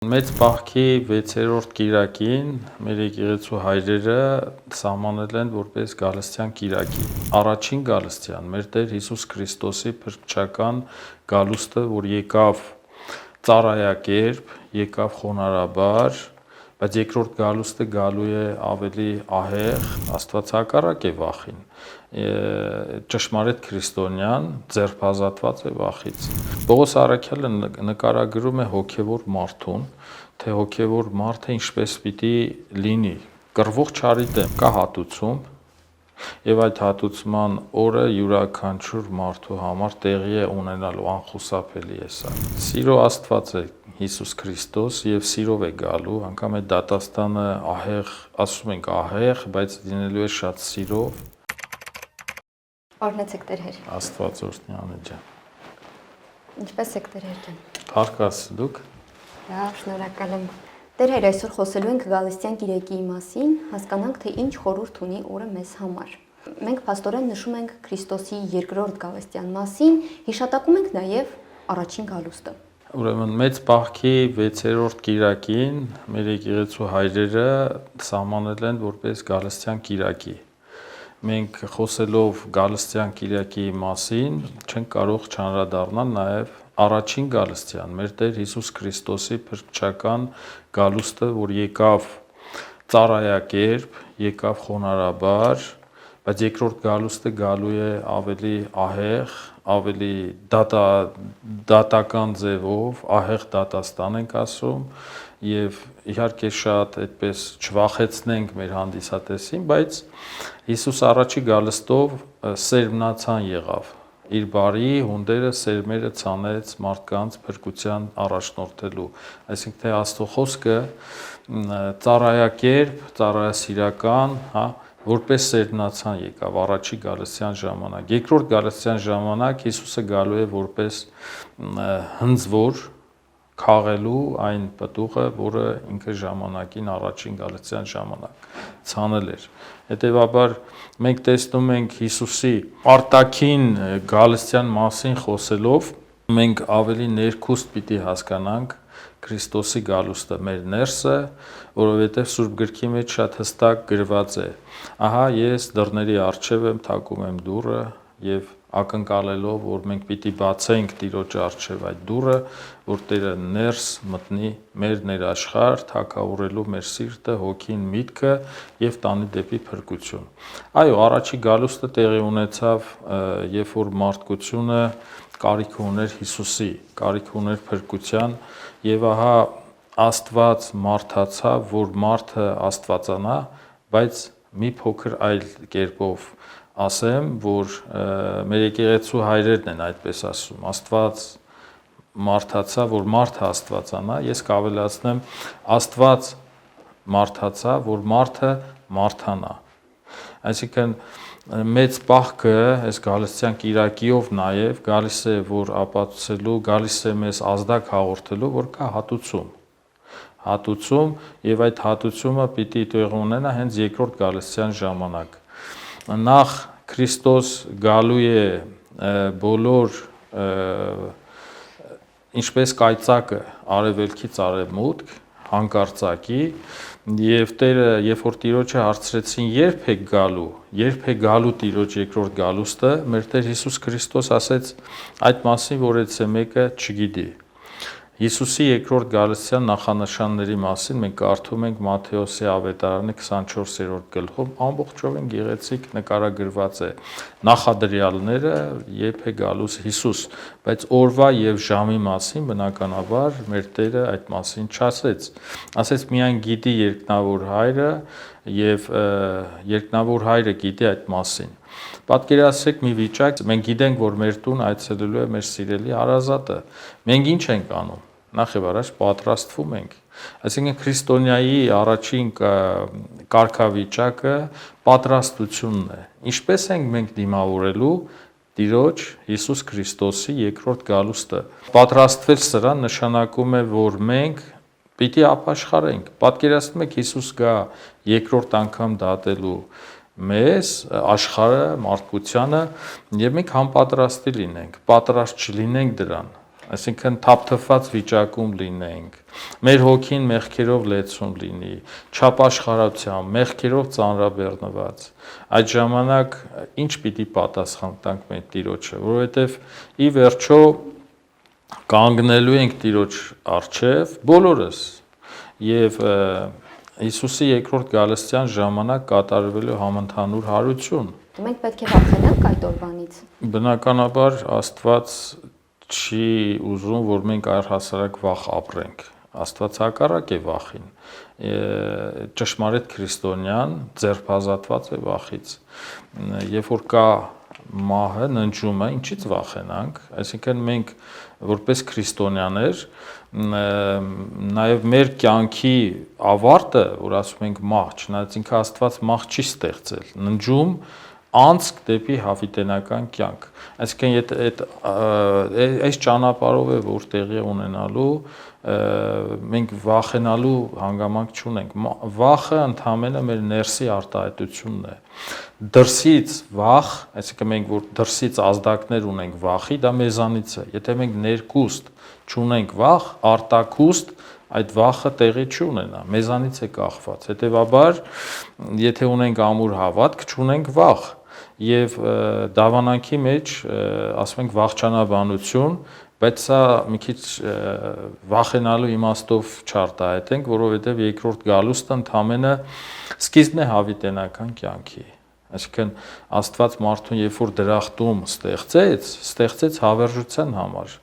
Մեծ պահքի 6-րդ կիրակին մեր եկեղեցու հայրերը սահմանել են որպես գալստյան կիրակի։ Առաջին գալստյան, մեր Տեր Հիսուս Քրիստոսի փրկչական գալուստը, որ եկավ ծառայակերպ, եկավ խոնարհաբար, բայց երկրորդ գալուստը գալու է ավելի ահեղ, Աստված հակառակ է վախին։ Ճշմարիտ քրիստոնյան ձերբազատված է վախից։ Պողոս առաքյալը նկարագրում է հոգևոր մարդուն, թե հոգևոր մարդը ինչպես պիտի լինի։ Կռվող չարի դեմ կա հատուցում, եւ այդ հատուցման օրը յուրաքանչյուր մարդու համար տեղի է ունենալու, անխուսափելի է սա։ Սիրո Աստված է Հիսուս Քրիստոս եւ սիրով է գալու, անգամ այդ դատաստանը ահեղ, ասում ենք ահեղ, բայց լինելու է շատ սիրով։ Օրհնեցեք Տեր Հեր։ Աստված օրհնի Անեջան։ Ինչպե՞ս եք Տեր Հեր ջան։ Փառքաս դուք։ Լավ, շնորհակալ եմ։ Տեր Հեր, այսօր խոսելու ենք Գալստյան կիրակի մասին, հասկանանք, թե ինչ խորհուրդ ունի օրը մեզ համար։ Մենք փաստորեն նշում ենք Քրիստոսի երկրորդ Գալստյան մասին, հիշատակում ենք նաև առաջին գալուստը։ Ուրեմն մեծ պահքի 6-րդ կիրակին մեր եկեղեցու հայրերը սահմանել են որպես գալստյան կիրակի։ Մենք խոսելով գալստյան կիրակի մասին չենք կարող չանդրադառնալ նաև առաջին գալստյան, մեր Տեր Հիսուս Քրիստոսի փրկչական գալուստը, որ եկավ ծառայակերպ, եկավ խոնարհաբար, բայց երկրորդ գալուստը գալու է ավելի ահեղ, ավելի դատական ձևով, ահեղ դատաստան ենք ասում, եւ իհարկե շատ այդպես չվախեցնենք մեր հանդիսատեսին, բայց Հիսուս առաջի գալստով սերմնացան եղավ։ Իր բարի հունդերը սերմերը ցանեց մարդկանց փրկության առաջնորդելու, այսինքն թե Աստծո խոսքը ծառայակերպ, ծառայասիրական, որպես սերմնացան եկավ առաջի գալստյան ժամանակ։ Երկրորդ գալստյան ժամանակ Հիսուսը գալու է որպես հնձվոր քաղելու այն պտուղը, որը ինքը ժամանակին առաջին գալստյան ժամանակ ցանել էր։ Հետևաբար մենք տեսնում ենք Հիսուսի արտաքին գալստյան մասին խոսելով, մենք ավելի ներքուստ պիտի հասկանանք Քրիստոսի գալուստը մեր ներսը, որովհետև Սուրբ Գրքի մեջ շատ հստակ գրված է. ահա ես դռների առջև եմ, թակում եմ դուռը եւ ակնկալելով, որ մենք պիտի բացենք Տիրոջ առջև այդ դուռը, որ Տերը ներս մտնի մեր ներաշխար, թակավորելու մեր սիրտը, հոգին, միտքը եւ տանի դեպի փրկություն։ Այո, առաջի գալուստը տեղի ունեցավ, երբ որ մարդկությունը կարիք ուներ Հիսուսի, կարիք ուներ փրկության, եւ ահա Աստված մարդացավ, որ մարդը աստվածանա, բայց մի փոքր այլ կերպով ասեմ, որ մեր եկեղեցու հայրերն են այդպես ասում, Աստված մարդացա, որ մարդը աստվածանա, ես կավելացնեմ, Աստված մարդացա, որ մարդը մարդանա։ Այսինքն մեծ պահքը այս գալստյան կիրակիով նաև գալիս է, որ ապացուցելու, գալիս է մեզ ազդակ հաղորդելու, որ կա հատուցում եւ այդ հատուցումը պիտի տեղի ունենա հենց երկրորդ գալստյան ժամանակ։ Նախ Քրիստոս գալու է բոլոր ինչպես կայծակը արևելքից արևմուտք, հանկարծակի, եւ Տերը, երբ որ Տիրոջը հարցրեցին երբ է գալու Տիրոջ երկրորդ գալուստը, մեր Տեր Հիսուս Քրիստոս ասեց այդ մասին, որ այդպես մեկը չգիտի։ Հիսուսի երկրորդ գալստյան նախանշանների մասին մենք կարդում ենք Մատթեոսի ավետարանի 24-րդ գլխում, ամբողջովին գեղեցիկ նկարագրված է նախադրյալները, երբ է գալուս Հիսուս, բայց օրվա եւ ժամի մասին բնականաբար մեր Տերը այդ մասին չասեց։ Ասեց միայն գիտի երկնավոր Հայրը եւ երկնավոր Հայրը գիտի այդ մասին։ Պատկերացրեք մի վիճակ, մենք գիտենք, որ մեր տուն այցելելու է մեր սիրելի հարազատը։ Մենք ինչ ենք անում։ Նախ եւ առաջ պատրաստվում ենք։ Այսինքն քրիստոնյայի առաջին կարգավիճակը պատրաստությունն է։ Ինչպես ենք մենք դիմավորելու Տիրոջ Հիսուս Քրիստոսի երկրորդ գալուստը։ Պատրաստվել սրան նշանակում է, որ մենք պիտի ապաշխարենք։ Պատկերացնում եք Հիսուս գա երկրորդ անգամ դատելու մեզ, աշխարհը, մարդկությանը, եւ մենք համապատրաստի լինենք, պատրաստ չլինենք դրան։ այսինքն թափթփված վիճակում լինենք, մեր հոգին մեղքերով լեցուն լինի, չապաշխարությամբ, մեղքերով ծանրաբեռնված, այդ ժամանակ ինչ պիտի պատասխան տանք մեր Տիրոջը, որովհետև ի վերջո կանգնելու ենք Տիրոջ առջև բոլորս եւ Հիսուսի երկրորդ գալստյան ժամանակ կատարվելու համընդհանուր հարություն։ Մենք պետք է վախենանք այդ օրվանից։ Բնականաբար Աստված չի ուզում, որ մենք առհասարակ վախ ապրենք։ Աստված հակառակ է վախին։ Ճշմարիտ քրիստոնյան ձերբազատված է վախից։ Երբ որ կա մահը, ննջումը, ինչից վախենանք, այսինքն մենք որպես քրիստոնյաներ նաև մեր կյանքի ավարտը, որ ասում ենք մահ, չնայած ինքը Աստված մահ չի ստեղծել, ննջում անցք դեպի հավիտենական կյանք։ Այսինքն եթե այս ճանապարհով է որ տեղի ունենալու, մենք վախենալու հանգամանք չունենք։ Վախը ընդհանրապես մեր ներսի արտահայտությունն է։ Դրսից վախ, այսինքն մենք որ դրսից ազդակներ ունենք վախի, դա մեզանից է։ Եթե մենք ներքուստ չունենք վախ, արտաքուստ այդ վախը տեղի չունենա, մեզանից է կախված։ Հետևաբար, եթե ունենք ամուր հավատք, չունենք վախ։ Եվ դավանանքի մեջ, ասում ենք, վախճանաբանություն, բայց սա մի քիչ վախենալու իմաստով չարտահայտենք, որովհետև երկրորդ գալուստը ընդհանրապես սկիզբն է հավիտենական կյանքի։ Այսինքն Աստված մարդուն երբ որ դրախտում ստեղծեց հավերժության համար։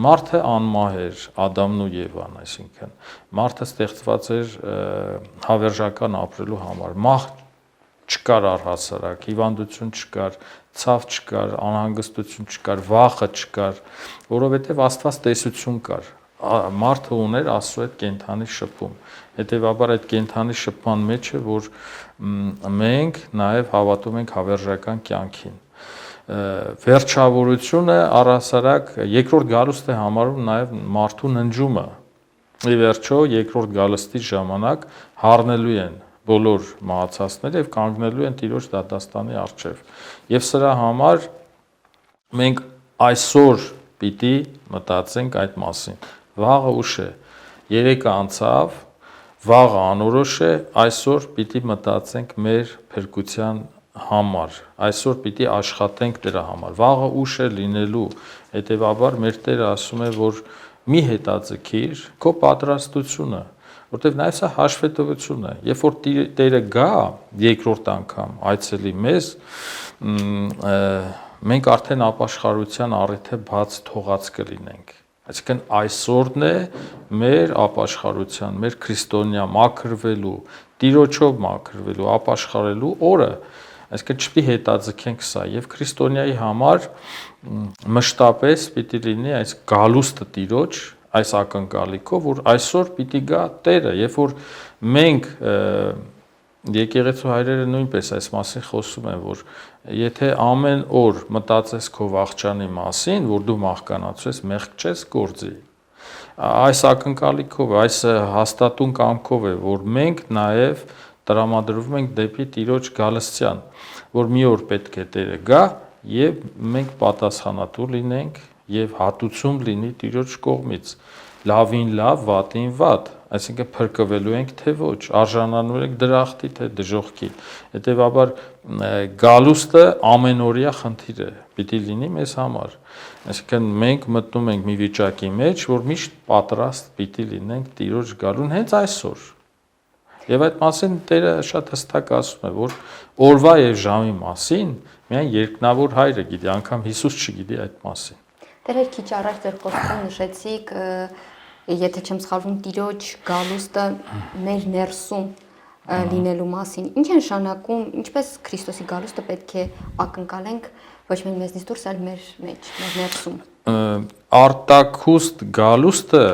Մարդը անմահ էր, Ադամն ու Եվան, այսինքն մարդը ստեղծված էր հավերժական ապրելու համար։ Մահ չկար առհասարակ, հիվանդություն չկար, ցավ չկար, անհանգստություն չկար, վախը չկար, որովհետև Աստված տեսություն կար։ Մարդը ուներ Աստծո այդ կենդանի շփում։ Հետևաբար այդ կենդանի շփման մեջ է, որ մենք նաև հավատում ենք հավերժական կյանքին։ Վերջավորությունը առհասարակ երկրորդ գալուստը համարում նաև մարդու ննջումը։ Ի վերջո երկրորդ գալստի ժամանակ հառնելու են բոլոր մահացածները եւ կանգնելու են Տիրոջ դատաստանի առջև։ Եվ սրա համար մենք այսօր պիտի մտածենք այդ մասին։ Վաղը ուշ է, երեկը անցավ, վաղը անորոշ է, այսօր պիտի մտածենք մեր փրկության համար, այսօր պիտի աշխատենք դրա համար։ Վաղը ուշ է լինելու, հետևաբար մեր Տերը ասում է, որ մի հետաձգիր քո պատրաստությունը, որտեվ նաև սա հաշվետվություն է։ Երբ որ Տերը գա երկրորդ անգամ այցելի մեզ, մենք արդեն ապաշխարության առիթը բաց թողած կլինենք։ Այսինքն այսօրն է մեր ապաշխարության, մեր քրիստոնյա մաքրվելու, Տիրոջով մաքրվելու, ապաշխարելու օրը, այսինքն չպիտի հետաձգենք սա եւ քրիստոնյայի համար մշտապես պիտի լինի այս գալուստը Տիրոջ, այս ակնկալիքով, որ այսօր պիտի գա Տերը, երբ որ մենք եկեղեցու հայրերը նույնպես այս մասին խոսում են, որ եթե ամեն օր մտածես քո վախճանի մասին, որ դու մահկանացու ես, մեղք չես գործի։ Այս ակնկալիքով, այս հաստատուն կամքով է, որ մենք նաև տրամադրվում ենք դեպի Տիրոջ գալստյան, որ մի օր պետք է Տերը գա եւ մենք պատասխանատու լինենք եւ հատուցում լինի Տիրոջ կողմից։ Լավին լավ, վատին վատ, այսինքն փրկվելու ենք թե ոչ, արժանանու ենք դրախտի թե դժոխքի։ Հետևաբար գալուստը ամենօրյա խնդիր է, պիտի լինի մեզ համար։ Այսինքն մենք մտնում ենք մի վիճակի մեջ, որ միշտ պատրաստ պիտի լինենք Տիրոջ գալուն հենց այսօր։ Եվ այդ մասին Տերը շատ հստակ ասում է, որ օրվա եւ ժամի մասին միայն երկնավոր Հայրը գիտի, անգամ Հիսուս չգիտի այդ մասին։ Դեր քիչ առաջ ձեր խոսքում նշեցիք, եթե չեմ սխալվում, Տիրոջ գալուստը մեր ներսում լինելու մասին։ Ինչ է նշանակում, ինչպես Քրիստոսի գալուստը պետք է ակնկալենք ոչ միայն մեզնից դուրս, այլ մեր մեջ, մեր ներսում։ Արտաքուստ գալուստը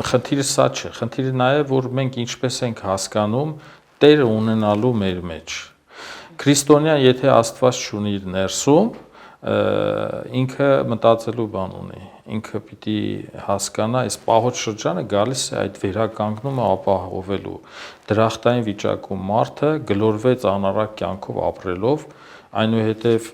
խնդիրը սա չէ, խնդիրը նա է, որ մենք ինչպես ենք հասկանում Տերը ունենալու մեր մեջ։ Քրիստոնյան, եթե Աստված չունի իր ներսում, ինքը մտածելու բան ունի, ինքը պիտի հասկանա, այս պահոց շրջանը գալիս է այդ վերականգնումը ապահովելու, դրախտային վիճակում մարդը գլորվեց անառակ կյանքով ապրելով, այնուհետև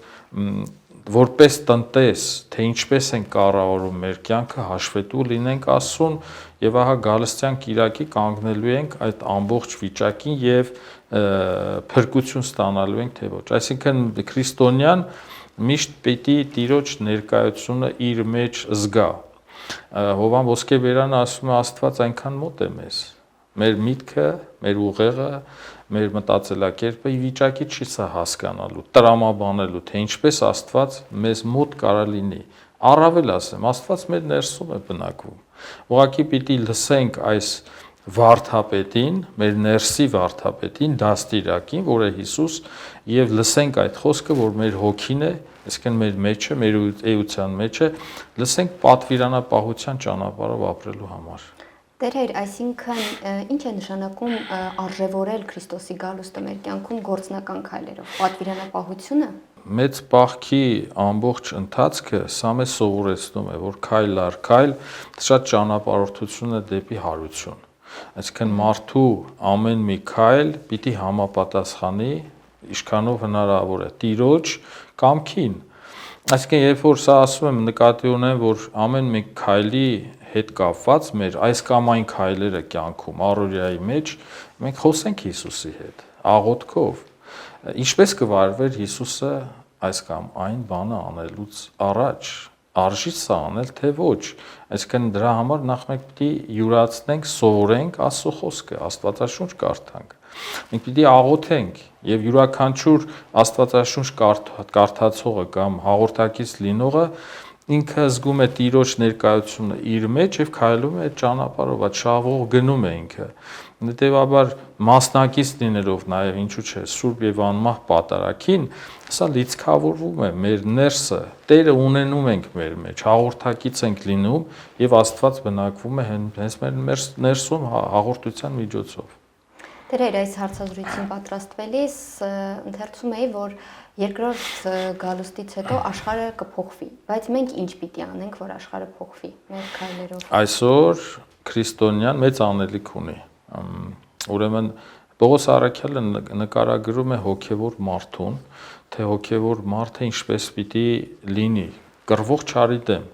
որպես տնտես, թե ինչպես են կառավարում մեր կյանքը, հաշվետու լինենք Աստծուն եւ ահա գալստյան Կիրակի կանգնելու ենք այդ ամբողջ վիճակին եւ փրկություն ստանալու ենք թե ոչ։ Այսինքն քրիստոնյան միշտ պիտի Տիրոջ ներկայությունը իր մեջ զգա։ Հովան Ոսկեբերանը ասում է Աստված այնքան մոտ է մեզ։ Մեր միտքը, մեր ուղեղը, մեր մտածելակերպը ի վիճակի չի սա հասկանալու, տրամաբանելու, թե ինչպես Աստված մեզ մոտ կարա լինի։ Առավել ասեմ, Աստված մեր ներսում է բնակվում։ Ուղղակի պիտի լսենք այս վարդապետին, մեր ներսի վարդապետին, դաստիարակին, որը Հիսուս, եւ լսենք այդ խոսքը, որ մեր հոգին է, այսինքն մեր մեջը, մեր էության մեջը, լսենք պատվիրանապահության ճանապարհով ապրելու համար։ Տեր Հայր, այսինքն ինչ է նշանակում արժևորել Քրիստոսի գալուստը մեր կյանքում գործնական քայլերով, պատվիրանապահությունը։ Մեծ պահքի ամբողջ ընթացքը սա մեզ սովորեցնում է, որ քայլ առ քայլ շատ ճանապարհորդություն է դեպի հարություն։ Այսինքն մարդու ամեն մի քայլ պիտի համապատասխանի ինչքանով հնարավոր է Տիրոջ կամքին։ Այսինքն երբ որ սա ասում եմ, նկատի ունեմ, որ ամեն մի քայլի հետ կապված մեր այս կամ այն քայլերը կյանքում առօրյայի մեջ մենք խոսենք Հիսուսի հետ աղոթքով ինչպես կվարվեր Հիսուսը այս կամ այն բանը անելուց առաջ արժի սա անել թե ոչ այսինքն դրա համար նախ մենք պիտի յուրացնենք սովորենք Աստծո խոսքը Աստվածաշունչ կարդանք մենք պիտի աղոթենք եւ յուրաքանչյուր Աստվածաշունչ կարդացողը կամ հաղորդակից լինողը ինքը զգում է Տիրոջ ներկայությունը իր մեջ եւ քայլում է այդ ճանապարհով, այդ շավող գնում է ինքը։ Հետեւաբար մասնակից լինելով նաեւ ինչու՞ չէ Սուրբ եւ անմահ պատարագին, սա լիցքավորվում է մեր ներսը, Տերը ունենում ենք մեր մեջ, հաղորդակից ենք լինում եւ Աստված բնակվում է հենց մեր ներսում հաղորդության միջոցով։ Տեր Հայր, այս հարցազրույցին պատրաստվելիս ընթերցում էի, որ երկրորդ գալուստից հետո աշխարհը կփոխվի, բայց մենք ինչ պիտի անենք, որ աշխարհը փոխվի մեր քայլերով։ Այսօր քրիստոնյան մեծ անելիք ունի։ Ուրեմն Պողոս Առաքյալը նկարագրում է հոգևոր մարդուն, թե հոգևոր մարդը ինչպես պիտի լինի, կռվող չարի դեմ,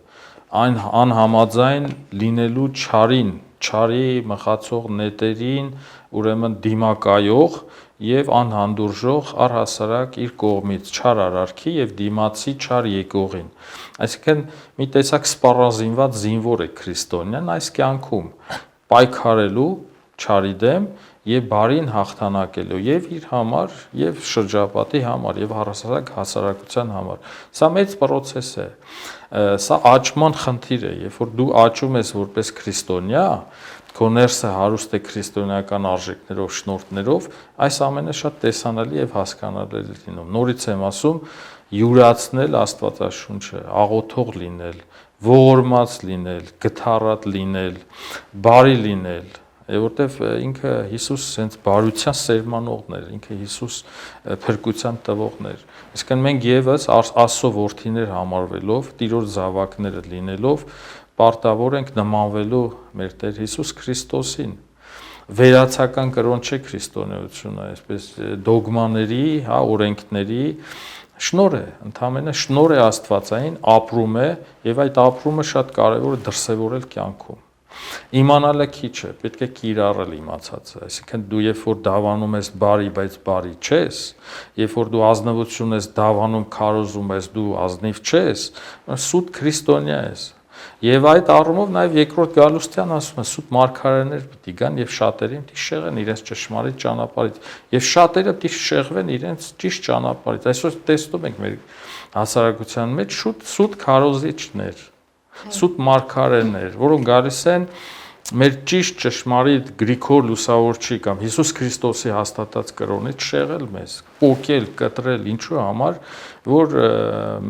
այն անհամաձայն լինելու չարին, չարի մխացող նետերին, ուրեմն դիմակայող եւ անհանդուրժող առհասարակ իր կողմից չար արարքի եւ դիմացի չար եկողին։ Այսինքն մի տեսակ սպառազինված զինվոր է քրիստոնյան այս կյանքում պայքարելու չարի դեմ եւ բարին հաղթանակելու եւ իր համար եւ շրջապատի համար եւ առհասարակ հասարակության համար։ Սա մեծ process է։ Սա աճման խնդիր է, երբ որ դու աճում ես որպես քրիստոնյա, քո ներսը հարուստ է քրիստոնեական արժեքներով, շնորհներով, այս ամենը շատ տեսանելի եւ հասկանալի է լինում։ Նորից եմ ասում, յուրացնել Աստվածաշունչը, աղոթող լինել, ողորմած լինել, գթառատ լինել, բարի լինել, որտեվ ինքը Հիսուս հենց բարության սերմանողն էր, ինքը Հիսուս փրկության տվողն էր։ Իսկն մենք եւս Աստծո որդիներ համարվելով, Տիրոջ զավակները լինելով, պարտավոր ենք նմանվելու մեր Տեր Հիսուս Քրիստոսին։ Վերացական կրոն չէ քրիստոնեությունը, այսպես դոգմաների, օրենքների շնորհ է, ընդհանրապես շնորհ է Աստվածային, ապրում է եւ այդ ապրումը շատ կարեւոր է դրսեւորել կյանքում։ Իմանալը քիչ է, պետք է կիրառել իմացածը, այսինքն դու երբ որ դավանում ես բարի, բայց բարի չես, երբ որ դու ազնվություն ես դավանում, քարոզում ես, դու ազնիվ չես, սուտ քրիստոնյա ես։ Եվ այդ առումով նաև երկրորդ գալուստյան ասում է սուտ մարգարեներ պիտի գան եւ շատերին պիտի շեղեն իրենց ճշմարիտ ճանապարհից եւ շատերը պիտի շեղվեն իրենց ճիշտ ճանապարհից։ Այսօր տեսնում ենք մեր հասարակության մեջ սուտ քարոզիչներ, սուտ մարգարեներ, որոնք գալիս են մեր ճիշտ ճշմարիտ Գրիգոր Լուսավորչի կամ Հիսուս Քրիստոսի հաստատած կրոնից շեղել մեզ, պոկել, կտրել, ինչու համար, որ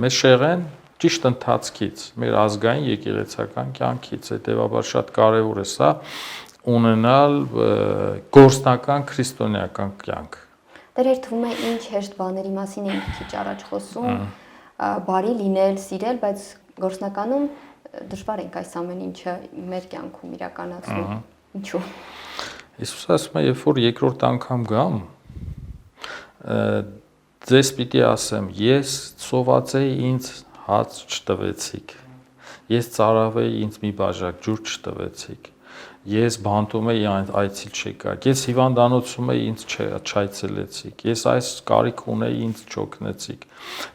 մեզ շեղեն ճիշտ ընթացքից, մեր ազգային եկեղեցական կյանքից, հետեւաբար շատ կարևոր է սա ունենալ գործնական քրիստոնեական կյանք։ Դեր թվում է ինչ հեշտ բաների մասին ենք քիչ առաջ խոսում, բարի լինել, սիրել, բայց գործնականում դժվար ենք այս ամեն ինչը մեր կյանքում իրականացնում։ Ինչու՞։ Հիսուսը ասում է, երբ որ երկրորդ անգամ գամ, Ձեզ պիտի ասեմ, ես սոված էի, ինձ հաց չտվեցիք, ես ծարավ էի, ինձ մի բաժակ ջուր չտվեցիք, ես բանտում էի, այցիլ չեկաք, ես հիվանդանոցում էի, ինձ չայցելեցիք, ես այս կարիք ունեի, ինձ չօգնեցիք։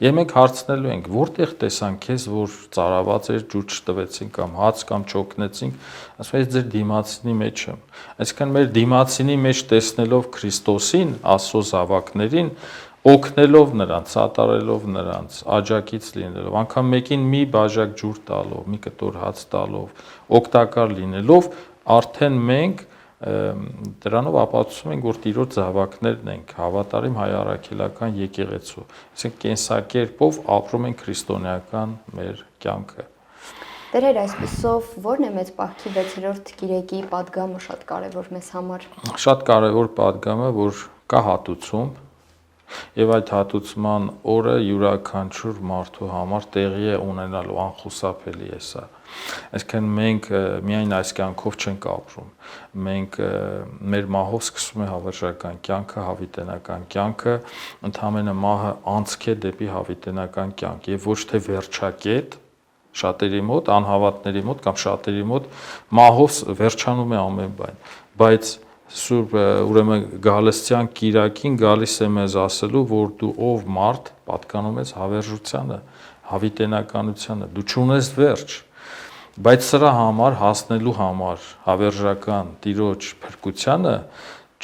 Եվ մենք հարցնելու ենք, որտեղ տեսանք քեզ, որ ծարաված էր, ջուր չտվեցինք կամ հաց կամ չօգնեցինք, ասում ես ձեր դիմացինի մեջ եմ։ Այսինքն մեր դիմացինի մեջ տեսնելով Քրիստոսին, Աստծո զավակներին, օգնելով նրանց, սատարելով նրանց, աջակից լինելով, անգամ մեկին մի բաժակ ջուր տալով, մի կտոր հաց տալով, օգտակար լինելով, արդեն մենք դրանով ապացուցում ենք, որ Տիրոջ զավակներն ենք, հավատարիմ հայ առաքելական եկեղեցու, այսինքն կենսակերպով ապրում ենք քրիստոնեական մեր կյանքը։ Տեր Հեր, այսպիսով ո՞րն է մեծ պահքի 6-րդ գիրեկի պատգամը շատ կարևոր մեզ համար։ Շատ կարևոր պատգամը, որ կա հատուցում, եւ այդ հատուցման օրը յուրաքանչյուր մարդու համար տեղի է ունենալու, անխուսափելի է սա։ Այսինքն մենք միայն այս կյանքով չենք ապրում, մենք մեր մահով սկսում է հավերժական կյանքը, հավիտենական կյանքը, ընդհանրապես մահը անցք է դեպի հավիտենական կյանք եւ ոչ թե վերջակետ, շատերի մոտ, անհավատների մոտ կամ շատերի մոտ մահով վերջանում է ամեն բան, բայց Սուրբ ուրեմն Գալստյան Կիրակին գալիս է մեզ ասելու, որ դու ով մարդ պատկանում ես հավերժությանը, հավիտենականությանը, դու չունես վերջ, բայց սրա համար հասնելու համար հավերժական Տիրոջ փրկությանը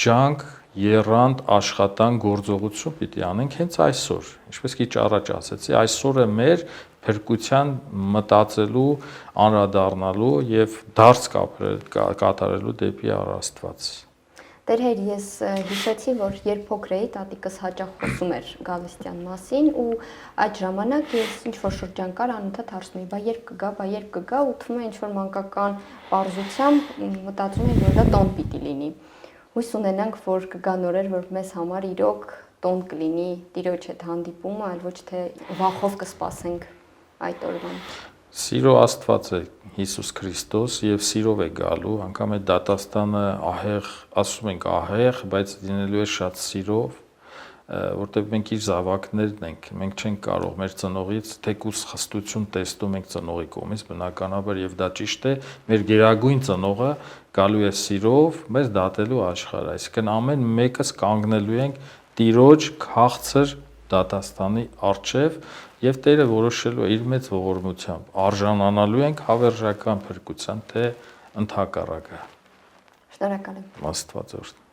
ջանք, եռանդ, աշխատանք, գործողություն պիտի անենք հենց այսօր, ինչպես քիչ առաջ ասեցի, այսօր է մեր փրկության մտածելու, անդրադառնալու եւ դարձ կատարելու դեպի Աստված։ Տեր Հեր, ես հիշեցի, որ երբ փոքր էի, տատիկս հաճախ խոսում էր Գալստյան մասին ու այդ ժամանակ ես ինչ-որ շրջան կար անընդհատ հարցնում էի, բա երբ կգա ու թվում է ինչ-որ մանկական պարզությամբ մտածում էի, որ դա տոն պիտի լինի։ Հույս ունենանք, որ կգա նորեր, որ մեզ համար իրոք տոն կլինի Տիրոջ հետ հանդիպումը, այլ ոչ թե վախով կսպասենք այդ օրվան։ Սիրո Աստված է Հիսուս Քրիստոս եւ սիրով է գալու, անգամ այդ դատաստանը ահեղ, ասում ենք ահեղ, բայց լինելու է շատ սիրով, որտեղ մենք իր զավակներն ենք, մենք չենք կարող մեր ծնողից թեկուզ խստություն տեսնում ենք ծնողի կողմից, բնականաբար եւ դա ճիշտ է, մեր գերագույն ծնողը գալու է սիրով մեզ դատելու աշխարհ, այսինքն ամեն մեկս կանգնելու ենք Տիրոջ քաղցր դատաստանի առջև եւ Տերը որոշելու է իր մեծ ողորմությամբ, արժանանալու ենք հավերժական փրկության, թե ընդհակառակը։ Շնորհակալ եմ։ Աստված օրհնի։